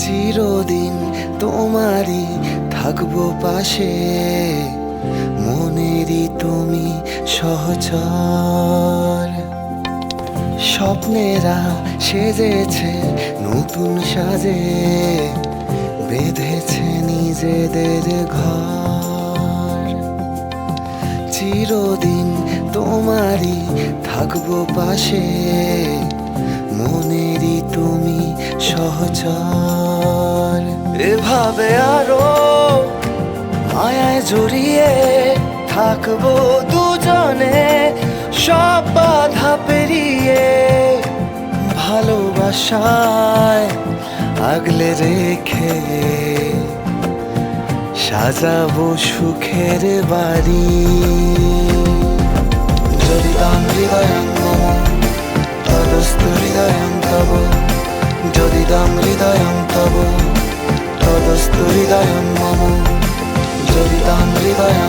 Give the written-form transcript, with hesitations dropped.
চিরদিন তোমারই থাকবো পাশে, মনেরই তুমি সহচর। স্বপ্নেরা সেজেছে নতুন সাজে, বেঁধেছে নিজেদের ঘর। চিরদিন তোমারই থাকবো পাশে, মনেরই তুমি সহচর। এভাবে আরো মায়ায় জড়িয়ে থাকবো দুজনে, সব বাধা পেরিয়ে ভালোবাসায় আগলে রেখে সাজাবো সুখের বাড়ি। যদি তাম হৃদয়ং মম তদস্তু হৃদয়ং তব, যদি তাম হৃদয়ং তব তদস্তু হৃদয়ং মম, যদি তাম হৃদয়ং